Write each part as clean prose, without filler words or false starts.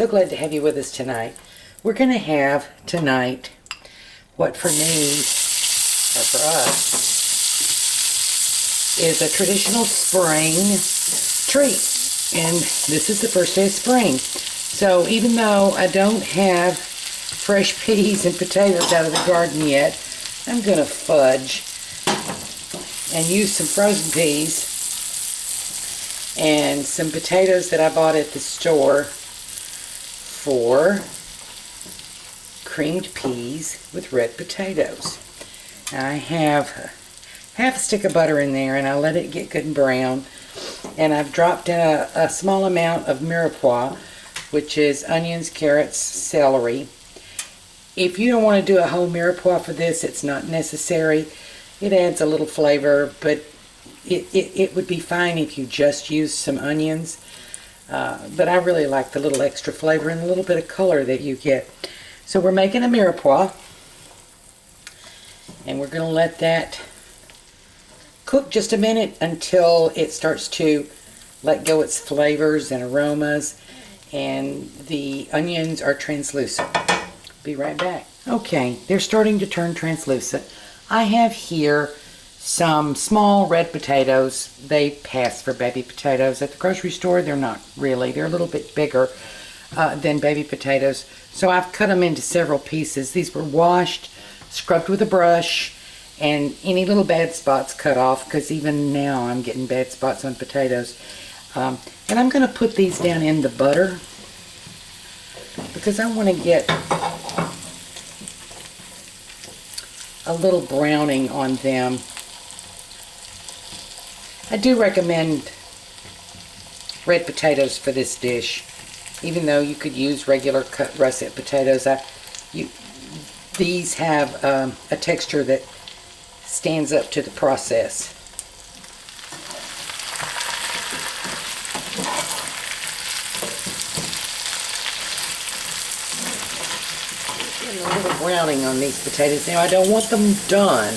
So glad to have you with us tonight. We're going to have tonight what for me, or for us, is a traditional spring treat. And this is the first day of spring. So even though I don't have fresh peas and potatoes out of the garden yet, I'm going to fudge and use some frozen peas and some potatoes that I bought at the store for creamed peas with red potatoes. Now I have half a stick of butter in there, and I let it get good and brown. And I've dropped in a small amount of mirepoix, which is onions, carrots, celery. If you don't want to do a whole mirepoix for this, it's not necessary. It adds a little flavor, but it would be fine if you just used some onions. But I really like the little extra flavor and a little bit of color that you get. So we're making a mirepoix, and we're going to let that cook just a minute until it starts to let go its flavors and aromas and the onions are translucent. Be right back. Okay, they're starting to turn translucent. I have here some small red potatoes. They pass for baby potatoes. At the grocery store, they're not really. They're a little bit bigger than baby potatoes. So I've cut them into several pieces. These were washed, scrubbed with a brush, and any little bad spots cut off, because even now I'm getting bad spots on potatoes. And I'm going to put these down in the butter because I want to get a little browning on them. I do recommend red potatoes for this dish, even though you could use regular cut russet potatoes. These have a texture that stands up to the process. Getting a little browning on these potatoes. Now I don't want them done.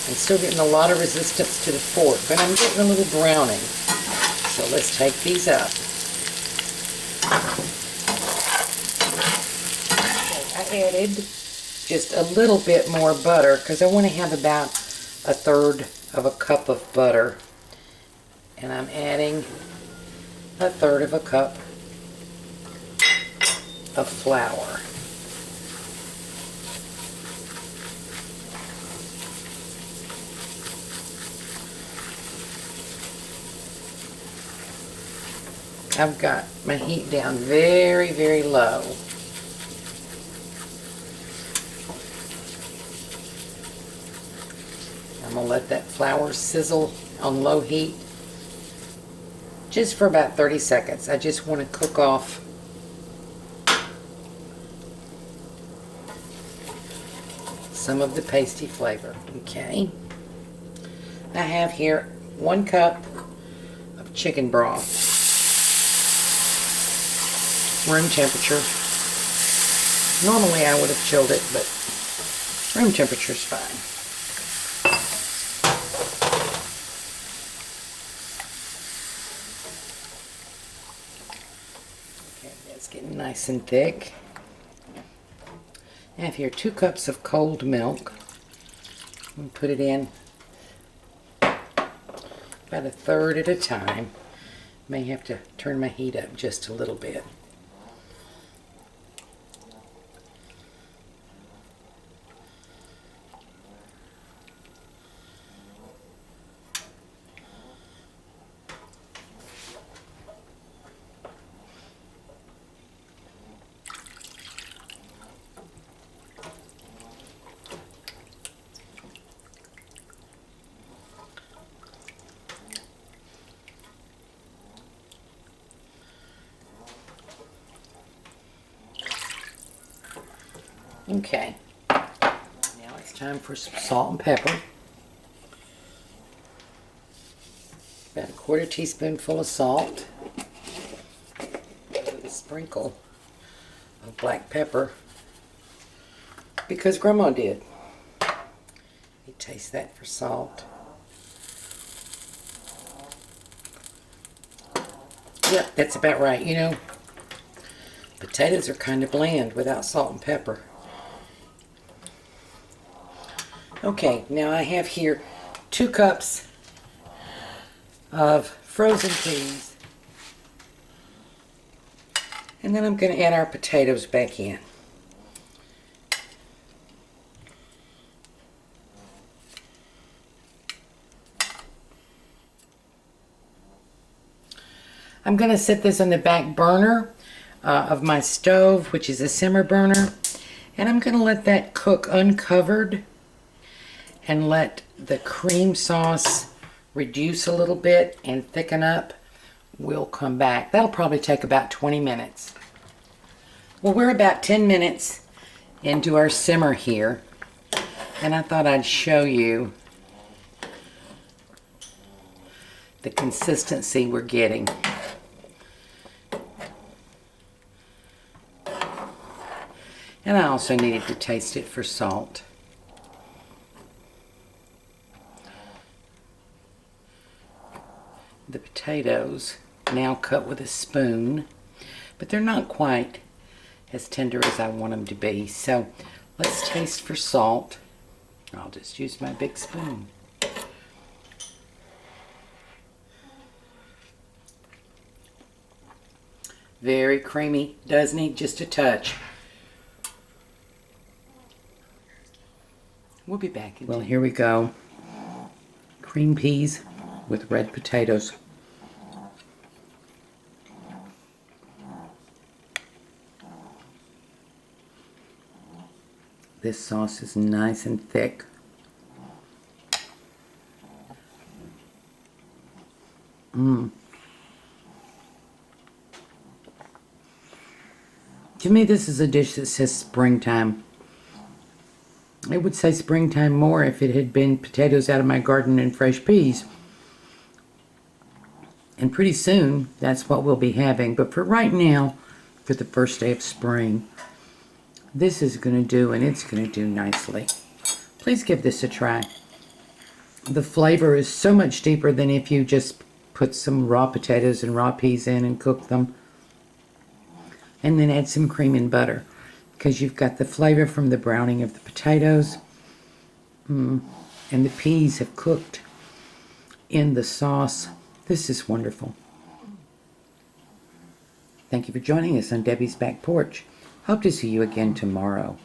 I'm still getting a lot of resistance to the fork, but I'm getting a little browning. So let's take these up. I added just a little bit more butter because I want to have about 1/3 of a cup of butter. And I'm adding 1/3 of a cup of flour. I've got my heat down very, very low. I'm going to let that flour sizzle on low heat just for about 30 seconds. I just want to cook off some of the pasty flavor. Okay. I have here 1 cup of chicken broth. Room temperature. Normally I would have chilled it, but room temperature is fine. Okay, that's getting nice and thick. I have here 2 cups of cold milk. I'm going to put it in about 1/3 at a time. May have to turn my heat up just a little bit. Okay, now it's time for some salt and pepper. About 1/4 teaspoonful of salt. With a sprinkle of black pepper, because Grandma did. You taste that for salt. Yep, that's about right. You know, potatoes are kind of bland without salt and pepper. Okay, now I have here 2 cups of frozen peas. And then I'm going to add our potatoes back in. I'm going to set this on the back burner of my stove, which is a simmer burner. And I'm going to let that cook uncovered and let the cream sauce reduce a little bit and thicken up. We'll come back. That'll probably take about 20 minutes. Well, we're about 10 minutes into our simmer here. And I thought I'd show you the consistency we're getting. And I also needed to taste it for salt. The potatoes now cut with a spoon, but they're not quite as tender as I want them to be. So let's taste for salt. I'll just use my big spoon. Very creamy, does need just a touch. We'll be back. Well, here we go. Cream peas with red potatoes. This sauce is nice and thick. To me, this is a dish that says springtime. It would say springtime more if it had been potatoes out of my garden and fresh peas. And pretty soon, that's what we'll be having. But for right now, for the first day of spring, this is going to do, and it's going to do nicely. Please give this a try. The flavor is so much deeper than if you just put some raw potatoes and raw peas in and cook them. And then add some cream and butter, because you've got the flavor from the browning of the potatoes. And the peas have cooked in the sauce. This is wonderful. Thank you for joining us on Debbie's Back Porch. Hope to see you again tomorrow.